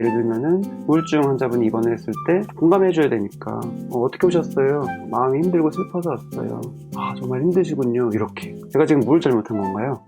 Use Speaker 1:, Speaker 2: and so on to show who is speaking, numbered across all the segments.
Speaker 1: 예를 들면은 우울증 환자분이 입원을 했을 때 공감해줘야 되니까 어떻게 오셨어요? 마음이 힘들고 슬퍼서 왔어요. 아, 정말 힘드시군요. 이렇게. 제가 지금 뭘 잘못한 건가요?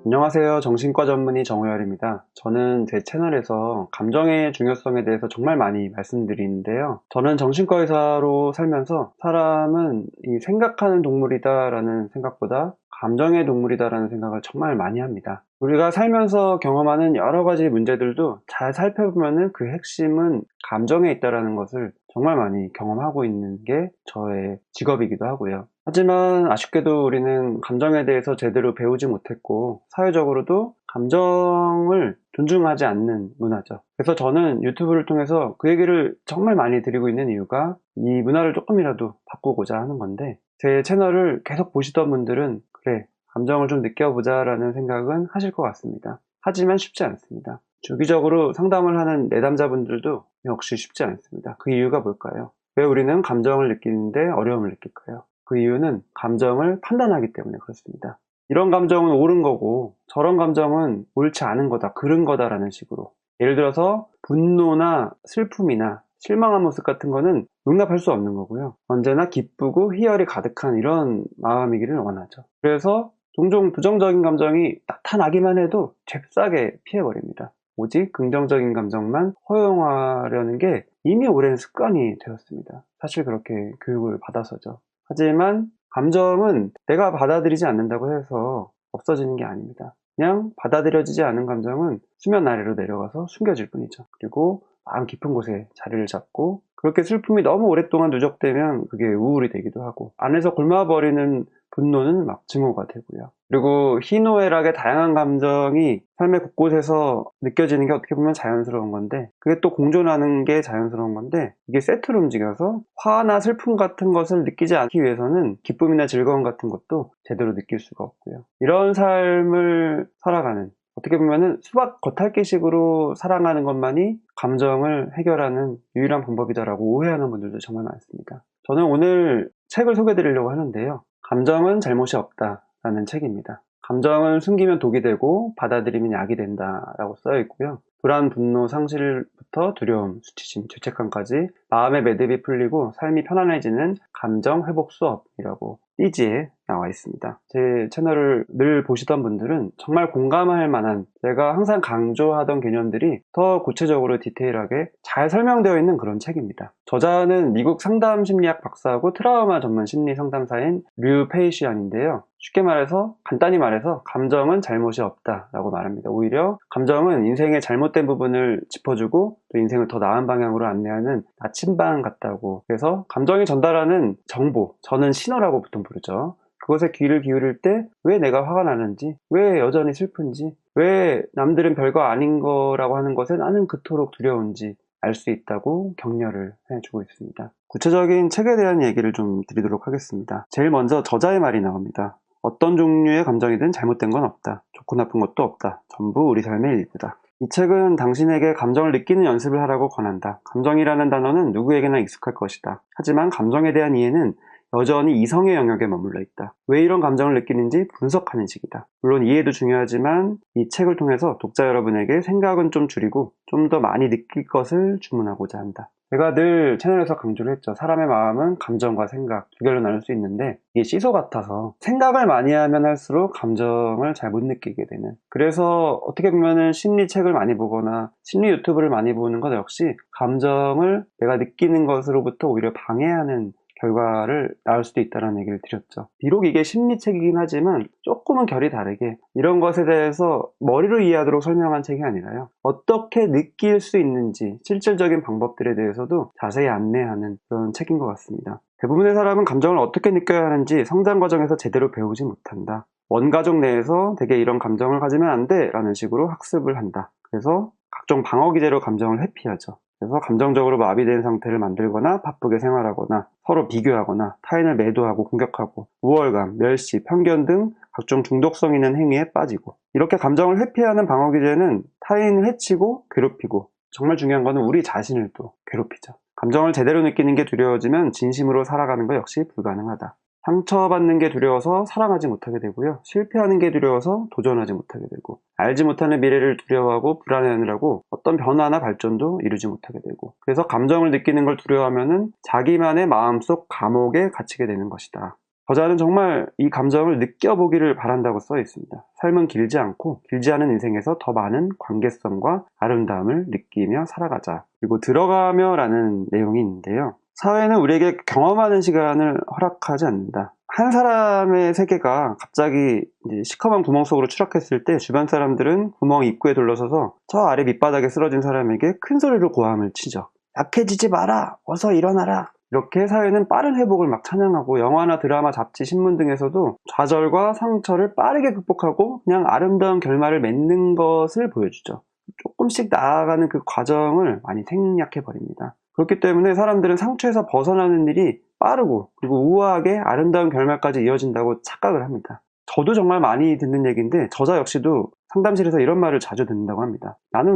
Speaker 1: 안녕하세요. 정신과 전문의 정우열입니다. 저는 제 채널에서 감정의 중요성에 대해서 정말 많이 말씀드리는데요. 저는 정신과 의사로 살면서 사람은 이 생각하는 동물이다 라는 생각보다 감정의 동물이다 라는 생각을 정말 많이 합니다. 우리가 살면서 경험하는 여러 가지 문제들도 잘 살펴보면 그 핵심은 감정에 있다는 것을 정말 많이 경험하고 있는 게 저의 직업이기도 하고요. 하지만 아쉽게도 우리는 감정에 대해서 제대로 배우지 못했고 사회적으로도 감정을 존중하지 않는 문화죠. 그래서 저는 유튜브를 통해서 그 얘기를 정말 많이 드리고 있는 이유가 이 문화를 조금이라도 바꾸고자 하는 건데, 제 채널을 계속 보시던 분들은 그래, 감정을 좀 느껴보자 라는 생각은 하실 것 같습니다. 하지만 쉽지 않습니다. 주기적으로 상담을 하는 내담자분들도 역시 쉽지 않습니다. 그 이유가 뭘까요? 왜 우리는 감정을 느끼는데 어려움을 느낄까요? 그 이유는 감정을 판단하기 때문에 그렇습니다. 이런 감정은 옳은 거고 저런 감정은 옳지 않은 거다, 그른 거다라는 식으로. 예를 들어서 분노나 슬픔이나 실망한 모습 같은 거는 용납할 수 없는 거고요. 언제나 기쁘고 희열이 가득한 이런 마음이기를 원하죠. 그래서 종종 부정적인 감정이 나타나기만 해도 잽싸게 피해버립니다. 오직 긍정적인 감정만 허용하려는 게 이미 오랜 습관이 되었습니다. 사실 그렇게 교육을 받아서죠. 하지만 감정은 내가 받아들이지 않는다고 해서 없어지는 게 아닙니다. 그냥 받아들여지지 않은 감정은 수면 아래로 내려가서 숨겨질 뿐이죠. 그리고 마음 깊은 곳에 자리를 잡고, 그렇게 슬픔이 너무 오랫동안 누적되면 그게 우울이 되기도 하고, 안에서 굶어버리는 분노는 막 증오가 되고요. 그리고 희노애락의 다양한 감정이 삶의 곳곳에서 느껴지는 게 어떻게 보면 자연스러운 건데, 그게 또 공존하는 게 자연스러운 건데, 이게 세트로 움직여서 화나 슬픔 같은 것을 느끼지 않기 위해서는 기쁨이나 즐거움 같은 것도 제대로 느낄 수가 없고요. 이런 삶을 살아가는, 어떻게 보면은 수박 겉핥기식으로 살아가는 것만이 감정을 해결하는 유일한 방법이다라고 오해하는 분들도 정말 많습니다. 저는 오늘 책을 소개해 드리려고 하는데요. 감정은 잘못이 없다라는 책입니다. 감정은 숨기면 독이 되고 받아들이면 약이 된다라고 써 있고요. 불안, 분노, 상실부터 두려움, 수치심, 죄책감까지 마음의 매듭이 풀리고 삶이 편안해지는 감정 회복 수업이라고 띠지에 나와 있습니다. 제 채널을 늘 보시던 분들은 정말 공감할 만한, 제가 항상 강조하던 개념들이 더 구체적으로 디테일하게 잘 설명되어 있는 그런 책입니다. 저자는 미국 상담 심리학 박사하고 트라우마 전문 심리 상담사인 류 페이시안인데요. 쉽게 말해서, 간단히 말해서 감정은 잘못이 없다라고 말합니다. 오히려 감정은 인생의 잘못된 부분을 짚어주고 또 인생을 더 나은 방향으로 안내하는 나침반 같다고. 그래서 감정이 전달하는 정보, 저는 신호라고 보통 부르죠. 그것에 귀를 기울일 때 왜 내가 화가 나는지, 왜 여전히 슬픈지, 왜 남들은 별거 아닌 거라고 하는 것에 나는 그토록 두려운지 알 수 있다고 격려를 해주고 있습니다. 구체적인 책에 대한 얘기를 좀 드리도록 하겠습니다. 제일 먼저 저자의 말이 나옵니다. 어떤 종류의 감정이든 잘못된 건 없다. 좋고 나쁜 것도 없다. 전부 우리 삶의 일부다. 이 책은 당신에게 감정을 느끼는 연습을 하라고 권한다. 감정이라는 단어는 누구에게나 익숙할 것이다. 하지만 감정에 대한 이해는 여전히 이성의 영역에 머물러 있다. 왜 이런 감정을 느끼는지 분석하는 식이다. 물론 이해도 중요하지만 이 책을 통해서 독자 여러분에게 생각은 좀 줄이고 좀 더 많이 느낄 것을 주문하고자 한다. 제가 늘 채널에서 강조를 했죠. 사람의 마음은 감정과 생각 두 개로 나눌 수 있는데, 이게 시소 같아서 생각을 많이 하면 할수록 감정을 잘 못 느끼게 되는, 그래서 어떻게 보면은 심리책을 많이 보거나 심리 유튜브를 많이 보는 것 역시 감정을 내가 느끼는 것으로부터 오히려 방해하는 결과를 낳을 수도 있다는 얘기를 드렸죠. 비록 이게 심리책이긴 하지만 조금은 결이 다르게 이런 것에 대해서 머리로 이해하도록 설명한 책이 아니라요, 어떻게 느낄 수 있는지 실질적인 방법들에 대해서도 자세히 안내하는 그런 책인 것 같습니다. 대부분의 사람은 감정을 어떻게 느껴야 하는지 성장 과정에서 제대로 배우지 못한다. 원가족 내에서 되게 이런 감정을 가지면 안 돼 라는 식으로 학습을 한다. 그래서 각종 방어 기제로 감정을 회피하죠. 그래서 감정적으로 마비된 상태를 만들거나 바쁘게 생활하거나 서로 비교하거나 타인을 매도하고 공격하고 우월감, 멸시, 편견 등 각종 중독성 있는 행위에 빠지고, 이렇게 감정을 회피하는 방어 기제는 타인을 해치고 괴롭히고, 정말 중요한 거는 우리 자신을 또 괴롭히죠. 감정을 제대로 느끼는 게 두려워지면 진심으로 살아가는 것 역시 불가능하다. 상처받는 게 두려워서 사랑하지 못하게 되고요. 실패하는 게 두려워서 도전하지 못하게 되고, 알지 못하는 미래를 두려워하고 불안해하느라고 어떤 변화나 발전도 이루지 못하게 되고, 그래서 감정을 느끼는 걸 두려워하면은 자기만의 마음속 감옥에 갇히게 되는 것이다. 저자는 정말 이 감정을 느껴보기를 바란다고 써 있습니다. 삶은 길지 않고 길지 않은 인생에서 더 많은 관계성과 아름다움을 느끼며 살아가자. 그리고 들어가며 라는 내용이 있는데요. 사회는 우리에게 경험하는 시간을 허락하지 않는다. 한 사람의 세계가 갑자기 이제 시커먼 구멍 속으로 추락했을 때 주변 사람들은 구멍 입구에 둘러서서 저 아래 밑바닥에 쓰러진 사람에게 큰 소리로 고함을 치죠. 약해지지 마라! 어서 일어나라! 이렇게 사회는 빠른 회복을 막 찬양하고, 영화나 드라마, 잡지, 신문 등에서도 좌절과 상처를 빠르게 극복하고 그냥 아름다운 결말을 맺는 것을 보여주죠. 조금씩 나아가는 그 과정을 많이 생략해버립니다. 그렇기 때문에 사람들은 상처에서 벗어나는 일이 빠르고 그리고 우아하게 아름다운 결말까지 이어진다고 착각을 합니다. 저도 정말 많이 듣는 얘기인데, 저자 역시도 상담실에서 이런 말을 자주 듣는다고 합니다. 나는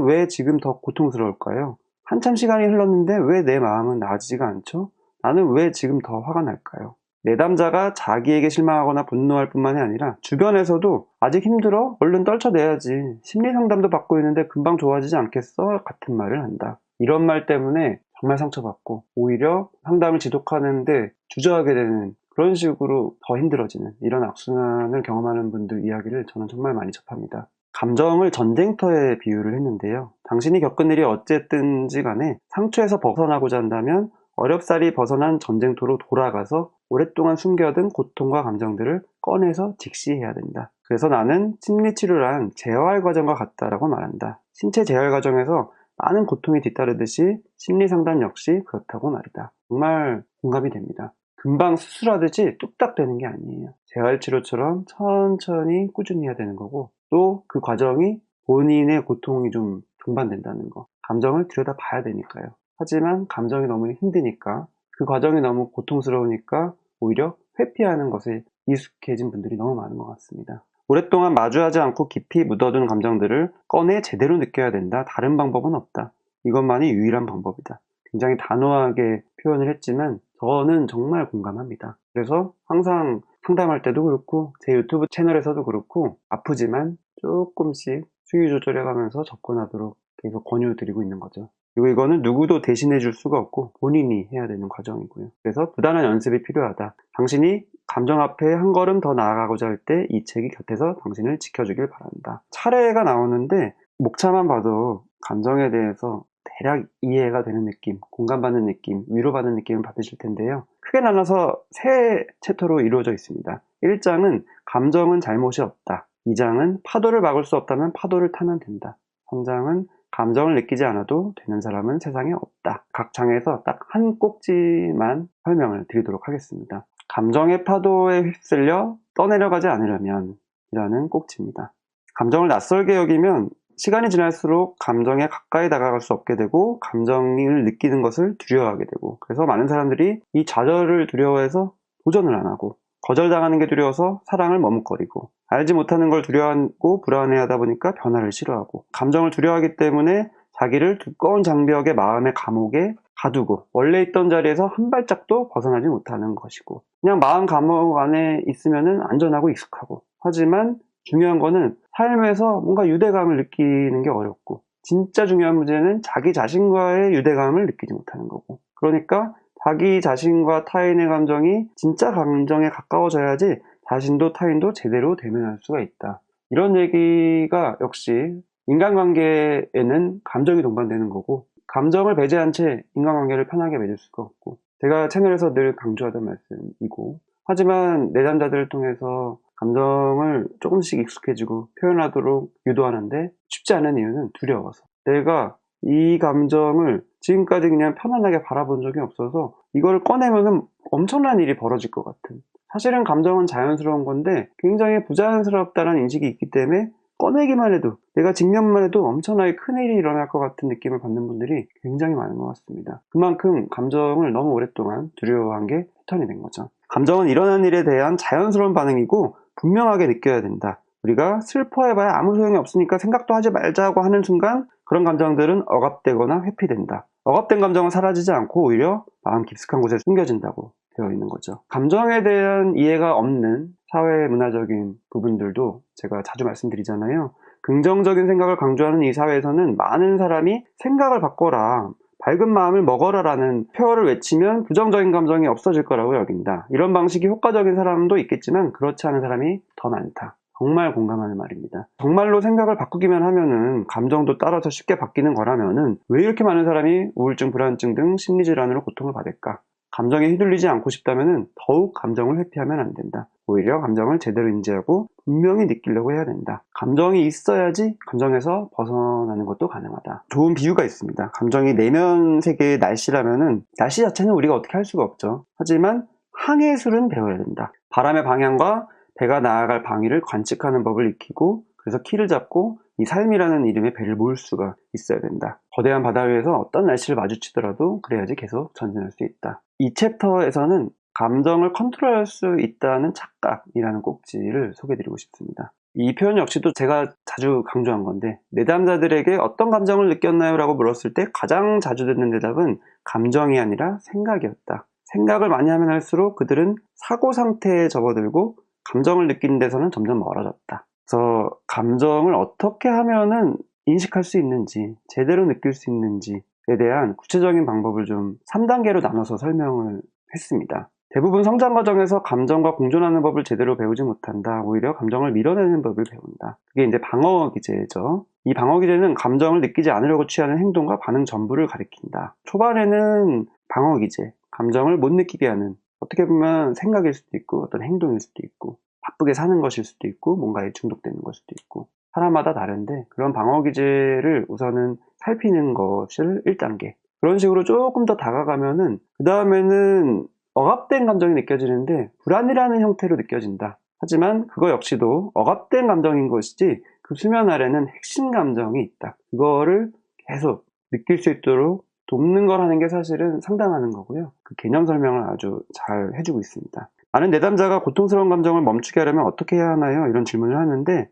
Speaker 1: 왜 지금 더 고통스러울까요? 한참 시간이 흘렀는데 왜 내 마음은 나아지지가 않죠? 나는 왜 지금 더 화가 날까요? 내담자가 자기에게 실망하거나 분노할 뿐만이 아니라 주변에서도 아직 힘들어? 얼른 떨쳐내야지. 심리상담도 받고 있는데 금방 좋아지지 않겠어? 같은 말을 한다. 이런 말 때문에 정말 상처받고 오히려 상담을 지속하는데 주저하게 되는, 그런 식으로 더 힘들어지는 이런 악순환을 경험하는 분들 이야기를 저는 정말 많이 접합니다. 감정을 전쟁터에 비유를 했는데요. 당신이 겪은 일이 어쨌든지 간에 상처에서 벗어나고자 한다면 어렵사리 벗어난 전쟁터로 돌아가서 오랫동안 숨겨둔 고통과 감정들을 꺼내서 직시해야 된다. 그래서 나는 심리치료란 재활 과정과 같다라고 말한다. 신체 재활 과정에서 많은 고통이 뒤따르듯이 심리상담 역시 그렇다고 말이다. 정말 공감이 됩니다. 금방 수술하듯이 뚝딱 되는 게 아니에요. 재활치료처럼 천천히 꾸준히 해야 되는 거고, 또 그 과정이 본인의 고통이 좀 동반된다는 거. 감정을 들여다봐야 되니까요. 하지만 감정이 너무 힘드니까, 그 과정이 너무 고통스러우니까 오히려 회피하는 것에 익숙해진 분들이 너무 많은 것 같습니다. 오랫동안 마주하지 않고 깊이 묻어둔 감정들을 꺼내 제대로 느껴야 된다. 다른 방법은 없다. 이것만이 유일한 방법이다. 굉장히 단호하게 표현을 했지만 저는 정말 공감합니다. 그래서 항상 상담할 때도 그렇고 제 유튜브 채널에서도 그렇고 아프지만 조금씩 수위 조절해가면서 접근하도록 계속 권유드리고 있는 거죠. 그리고 이거는 누구도 대신해 줄 수가 없고 본인이 해야 되는 과정이고요. 그래서 부단한 연습이 필요하다. 당신이 감정 앞에 한 걸음 더 나아가고자 할 때 이 책이 곁에서 당신을 지켜주길 바란다. 차례가 나오는데 목차만 봐도 감정에 대해서 대략 이해가 되는 느낌, 공감받는 느낌, 위로받는 느낌을 받으실 텐데요. 크게 나눠서 세 챕터로 이루어져 있습니다. 1장은 감정은 잘못이 없다. 2장은 파도를 막을 수 없다면 파도를 타면 된다. 3장은 감정을 느끼지 않아도 되는 사람은 세상에 없다. 각 장에서 딱 한 꼭지만 설명을 드리도록 하겠습니다. 감정의 파도에 휩쓸려 떠내려가지 않으려면 이라는 꼭지입니다. 감정을 낯설게 여기면 시간이 지날수록 감정에 가까이 다가갈 수 없게 되고 감정을 느끼는 것을 두려워하게 되고, 그래서 많은 사람들이 이 좌절을 두려워해서 도전을 안 하고, 거절당하는 게 두려워서 사랑을 머뭇거리고, 알지 못하는 걸 두려워하고 불안해하다 보니까 변화를 싫어하고, 감정을 두려워하기 때문에 자기를 두꺼운 장벽의 마음의 감옥에 가두고 원래 있던 자리에서 한 발짝도 벗어나지 못하는 것이고, 그냥 마음 감옥 안에 있으면 안전하고 익숙하고, 하지만 중요한 거는 삶에서 뭔가 유대감을 느끼는 게 어렵고, 진짜 중요한 문제는 자기 자신과의 유대감을 느끼지 못하는 거고, 그러니까 자기 자신과 타인의 감정이 진짜 감정에 가까워져야지 자신도 타인도 제대로 대면할 수가 있다. 이런 얘기가 역시 인간관계에는 감정이 동반되는 거고, 감정을 배제한 채 인간관계를 편하게 맺을 수가 없고, 제가 채널에서 늘 강조하던 말씀이고, 하지만 내담자들을 통해서 감정을 조금씩 익숙해지고 표현하도록 유도하는데 쉽지 않은 이유는 두려워서, 내가 이 감정을 지금까지 그냥 편안하게 바라본 적이 없어서 이걸 꺼내면은 엄청난 일이 벌어질 것 같은, 사실은 감정은 자연스러운 건데 굉장히 부자연스럽다는 인식이 있기 때문에 꺼내기만 해도, 내가 직면만 해도 엄청나게 큰일이 일어날 것 같은 느낌을 받는 분들이 굉장히 많은 것 같습니다. 그만큼 감정을 너무 오랫동안 두려워한 게 패턴이 된 거죠. 감정은 일어난 일에 대한 자연스러운 반응이고 분명하게 느껴야 된다. 우리가 슬퍼해봐야 아무 소용이 없으니까 생각도 하지 말자고 하는 순간 그런 감정들은 억압되거나 회피된다. 억압된 감정은 사라지지 않고 오히려 마음 깊숙한 곳에 숨겨진다고 되어 있는 거죠. 감정에 대한 이해가 없는 사회 문화적인 부분들도 제가 자주 말씀드리잖아요. 긍정적인 생각을 강조하는 이 사회에서는 많은 사람이 생각을 바꿔라, 밝은 마음을 먹어라라는 표어를 외치면 부정적인 감정이 없어질 거라고 여긴다. 이런 방식이 효과적인 사람도 있겠지만 그렇지 않은 사람이 더 많다. 정말 공감하는 말입니다. 정말로 생각을 바꾸기만 하면은 감정도 따라서 쉽게 바뀌는 거라면은 왜 이렇게 많은 사람이 우울증, 불안증 등 심리질환으로 고통을 받을까? 감정에 휘둘리지 않고 싶다면은 더욱 감정을 회피하면 안 된다. 오히려 감정을 제대로 인지하고 분명히 느끼려고 해야 된다. 감정이 있어야지 감정에서 벗어나는 것도 가능하다. 좋은 비유가 있습니다. 감정이 내면 세계의 날씨라면은 날씨 자체는 우리가 어떻게 할 수가 없죠. 하지만 항해술은 배워야 된다. 바람의 방향과 배가 나아갈 방위를 관측하는 법을 익히고 그래서 키를 잡고 이 삶이라는 이름의 배를 모을 수가 있어야 된다. 거대한 바다 위에서 어떤 날씨를 마주치더라도 그래야지 계속 전진할 수 있다. 이 챕터에서는 감정을 컨트롤할 수 있다는 착각이라는 꼭지를 소개해드리고 싶습니다. 이 표현 역시도 제가 자주 강조한 건데 내담자들에게 어떤 감정을 느꼈나요? 라고 물었을 때 가장 자주 듣는 대답은 감정이 아니라 생각이었다. 생각을 많이 하면 할수록 그들은 사고 상태에 접어들고 감정을 느끼는 데서는 점점 멀어졌다. 그래서 감정을 어떻게 하면은 인식할 수 있는지, 제대로 느낄 수 있는지에 대한 구체적인 방법을 좀 3단계로 나눠서 설명을 했습니다. 대부분 성장 과정에서 감정과 공존하는 법을 제대로 배우지 못한다. 오히려 감정을 밀어내는 법을 배운다. 그게 이제 방어 기제죠. 이 방어 기제는 감정을 느끼지 않으려고 취하는 행동과 반응 전부를 가리킨다. 초반에는 방어 기제, 감정을 못 느끼게 하는, 어떻게 보면 생각일 수도 있고 어떤 행동일 수도 있고 바쁘게 사는 것일 수도 있고 뭔가에 중독되는 것일 수도 있고 사람마다 다른데 그런 방어 기제를 우선은 살피는 것을 1단계. 그런 식으로 조금 더 다가가면은 그 다음에는 억압된 감정이 느껴지는데 불안이라는 형태로 느껴진다. 하지만 그거 역시도 억압된 감정인 것이지 그 수면 아래는 핵심 감정이 있다. 그거를 계속 느낄 수 있도록 돕는 걸 하는 게 사실은 상담하는 거고요. 그 개념 설명을 아주 잘 해주고 있습니다. 많은 내담자가 고통스러운 감정을 멈추게 하려면 어떻게 해야 하나요? 이런 질문을 하는데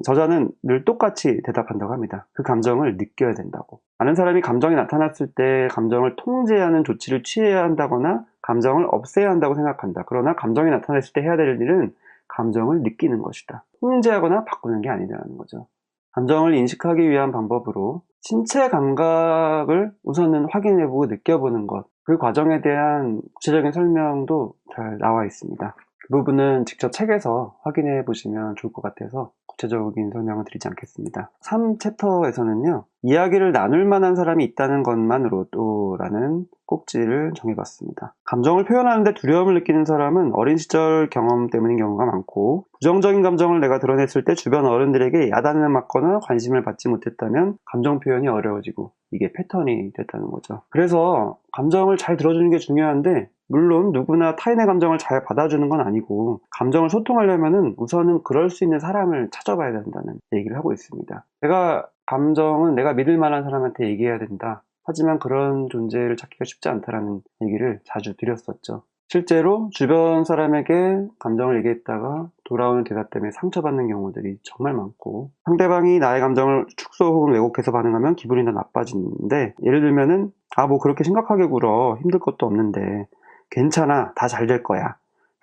Speaker 1: 저자는 늘 똑같이 대답한다고 합니다. 그 감정을 느껴야 된다고. 많은 사람이 감정이 나타났을 때 감정을 통제하는 조치를 취해야 한다거나 감정을 없애야 한다고 생각한다. 그러나 감정이 나타났을 때 해야 될 일은 감정을 느끼는 것이다. 통제하거나 바꾸는 게 아니라는 거죠. 감정을 인식하기 위한 방법으로 신체 감각을 우선은 확인해보고 느껴보는 것, 그 과정에 대한 구체적인 설명도 잘 나와 있습니다. 그 부분은 직접 책에서 확인해 보시면 좋을 것 같아서 구체적인 설명을 드리지 않겠습니다. 3챕터에서는요, 이야기를 나눌 만한 사람이 있다는 것만으로도 라는 꼭지를 정해봤습니다. 감정을 표현하는데 두려움을 느끼는 사람은 어린 시절 경험 때문인 경우가 많고, 부정적인 감정을 내가 드러냈을 때 주변 어른들에게 야단을 맞거나 관심을 받지 못했다면 감정 표현이 어려워지고 이게 패턴이 됐다는 거죠. 그래서 감정을 잘 들어주는 게 중요한데 물론 누구나 타인의 감정을 잘 받아주는 건 아니고 감정을 소통하려면은 우선은 그럴 수 있는 사람을 찾아봐야 된다는 얘기를 하고 있습니다. 감정은 내가 믿을 만한 사람한테 얘기해야 된다. 하지만 그런 존재를 찾기가 쉽지 않다라는 얘기를 자주 드렸었죠. 실제로 주변 사람에게 감정을 얘기했다가 돌아오는 대답 때문에 상처받는 경우들이 정말 많고 상대방이 나의 감정을 축소 혹은 왜곡해서 반응하면 기분이 더 나빠지는데 예를 들면은 뭐 그렇게 심각하게 굴어 힘들 것도 없는데 괜찮아 다 잘 될 거야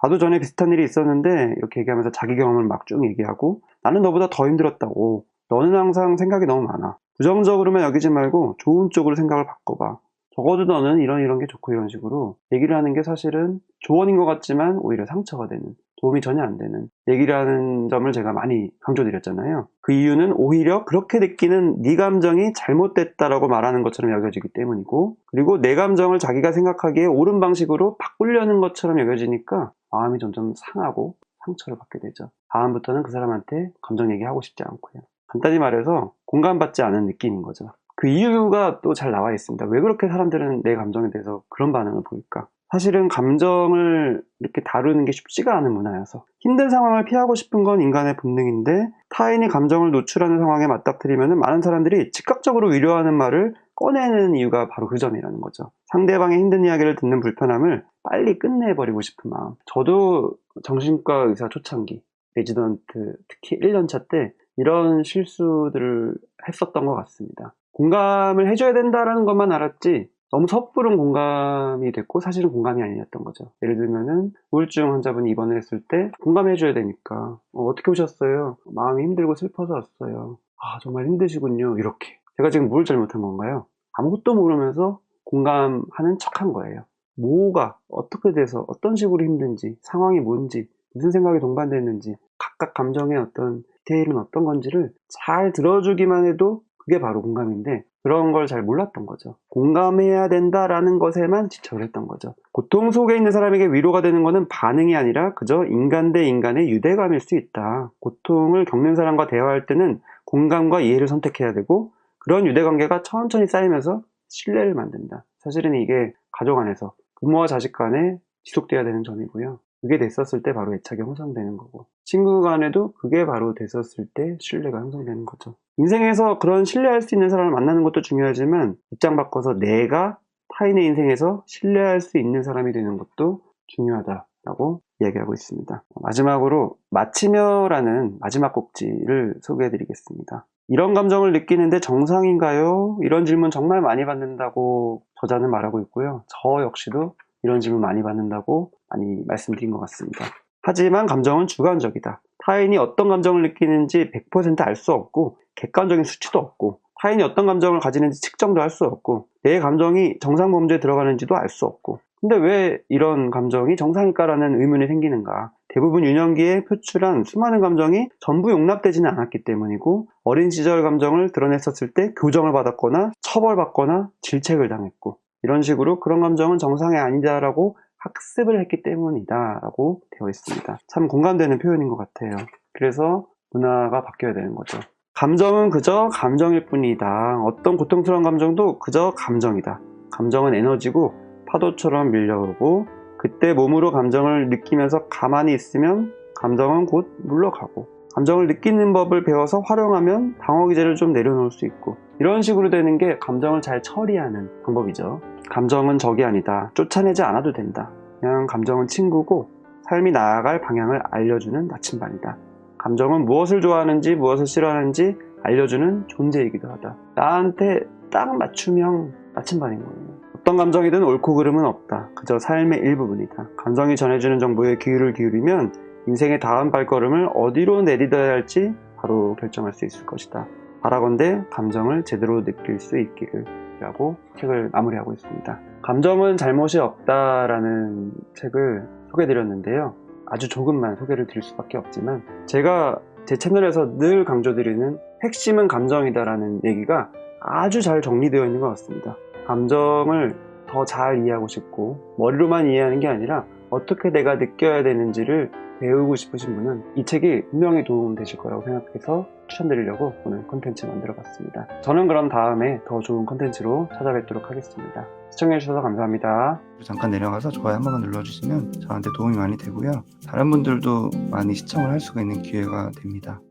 Speaker 1: 나도 전에 비슷한 일이 있었는데 이렇게 얘기하면서 자기 경험을 막 쭉 얘기하고 나는 너보다 더 힘들었다고 너는 항상 생각이 너무 많아 부정적으로만 여기지 말고 좋은 쪽으로 생각을 바꿔봐 적어도 너는 이런 게 좋고 이런 식으로 얘기를 하는 게 사실은 조언인 것 같지만 오히려 상처가 되는 도움이 전혀 안 되는 얘기를 하는 점을 제가 많이 강조드렸잖아요. 그 이유는 오히려 그렇게 느끼는 네 감정이 잘못됐다라고 말하는 것처럼 여겨지기 때문이고 그리고 내 감정을 자기가 생각하기에 옳은 방식으로 바꾸려는 것처럼 여겨지니까 마음이 점점 상하고 상처를 받게 되죠. 다음부터는 그 사람한테 감정 얘기하고 싶지 않고요. 간단히 말해서 공감받지 않은 느낌인 거죠. 그 이유가 또 잘 나와 있습니다. 왜 그렇게 사람들은 내 감정에 대해서 그런 반응을 보일까? 사실은 감정을 이렇게 다루는 게 쉽지가 않은 문화여서 힘든 상황을 피하고 싶은 건 인간의 본능인데 타인이 감정을 노출하는 상황에 맞닥뜨리면 많은 사람들이 즉각적으로 위로하는 말을 꺼내는 이유가 바로 그 점이라는 거죠. 상대방의 힘든 이야기를 듣는 불편함을 빨리 끝내버리고 싶은 마음. 저도 정신과 의사 초창기 레지던트 특히 1년차 때 이런 실수들을 했었던 것 같습니다. 공감을 해줘야 된다라는 것만 알았지 너무 섣부른 공감이 됐고 사실은 공감이 아니었던 거죠. 예를 들면은 우울증 환자분이 입원을 했을 때 공감해 줘야 되니까 어떻게 오셨어요? 마음이 힘들고 슬퍼서 왔어요. 아 정말 힘드시군요. 이렇게 제가 지금 뭘 잘못한 건가요? 아무것도 모르면서 공감하는 척한 거예요. 뭐가 어떻게 돼서 어떤 식으로 힘든지 상황이 뭔지 무슨 생각이 동반됐는지 각각 감정의 어떤 디테일은 어떤 건지를 잘 들어주기만 해도 그게 바로 공감인데 그런 걸 잘 몰랐던 거죠. 공감해야 된다라는 것에만 지척을 했던 거죠. 고통 속에 있는 사람에게 위로가 되는 것은 반응이 아니라 그저 인간 대 인간의 유대감일 수 있다. 고통을 겪는 사람과 대화할 때는 공감과 이해를 선택해야 되고 그런 유대관계가 천천히 쌓이면서 신뢰를 만든다. 사실은 이게 가족 안에서 부모와 자식 간에 지속돼야 되는 점이고요. 그게 됐었을 때 바로 애착이 형성되는 거고 친구 간에도 그게 바로 됐었을 때 신뢰가 형성되는 거죠. 인생에서 그런 신뢰할 수 있는 사람을 만나는 것도 중요하지만 입장 바꿔서 내가 타인의 인생에서 신뢰할 수 있는 사람이 되는 것도 중요하다라고 이야기하고 있습니다. 마지막으로 마치며라는 마지막 곡지를 소개해 드리겠습니다. 이런 감정을 느끼는데 정상인가요? 이런 질문 정말 많이 받는다고 저자는 말하고 있고요. 저 역시도 이런 질문 많이 받는다고 많이 말씀드린 것 같습니다. 하지만 감정은 주관적이다. 타인이 어떤 감정을 느끼는지 100% 알 수 없고 객관적인 수치도 없고 타인이 어떤 감정을 가지는지 측정도 할 수 없고 내 감정이 정상 범주에 들어가는지도 알 수 없고 근데 왜 이런 감정이 정상일까라는 의문이 생기는가? 대부분 유년기에 표출한 수많은 감정이 전부 용납되지는 않았기 때문이고 어린 시절 감정을 드러냈었을 때 교정을 받았거나 처벌받거나 질책을 당했고 이런 식으로 그런 감정은 정상이 아니다라고 학습을 했기 때문이다 라고 되어 있습니다. 참 공감되는 표현인 것 같아요. 그래서 문화가 바뀌어야 되는 거죠. 감정은 그저 감정일 뿐이다. 어떤 고통스러운 감정도 그저 감정이다. 감정은 에너지고 파도처럼 밀려오고 그때 몸으로 감정을 느끼면서 가만히 있으면 감정은 곧 물러가고 감정을 느끼는 법을 배워서 활용하면 방어 기제를 좀 내려놓을 수 있고 이런 식으로 되는 게 감정을 잘 처리하는 방법이죠. 감정은 적이 아니다. 쫓아내지 않아도 된다. 그냥 감정은 친구고 삶이 나아갈 방향을 알려주는 나침반이다. 감정은 무엇을 좋아하는지 무엇을 싫어하는지 알려주는 존재이기도 하다. 나한테 딱 맞춤형 나침반인 거예요. 어떤 감정이든 옳고 그름은 없다. 그저 삶의 일부분이다. 감정이 전해주는 정보에 귀를 기울이면 인생의 다음 발걸음을 어디로 내딛어야 할지 바로 결정할 수 있을 것이다. 바라건대 감정을 제대로 느낄 수 있기를 라고 책을 마무리하고 있습니다. 감정은 잘못이 없다라는 책을 소개해드렸는데요. 아주 조금만 소개를 드릴 수밖에 없지만 제가 제 채널에서 늘 강조드리는 핵심은 감정이다라는 얘기가 아주 잘 정리되어 있는 것 같습니다. 감정을 더 잘 이해하고 싶고 머리로만 이해하는 게 아니라 어떻게 내가 느껴야 되는지를 배우고 싶으신 분은 이 책이 분명히 도움되실 거라고 생각해서 추천드리려고 오늘 콘텐츠 만들어 봤습니다. 저는 그럼 다음에 더 좋은 콘텐츠로 찾아뵙도록 하겠습니다. 시청해주셔서 감사합니다.
Speaker 2: 잠깐 내려가서 좋아요 한 번만 눌러주시면 저한테 도움이 많이 되고요. 다른 분들도 많이 시청을 할 수가 있는 기회가 됩니다.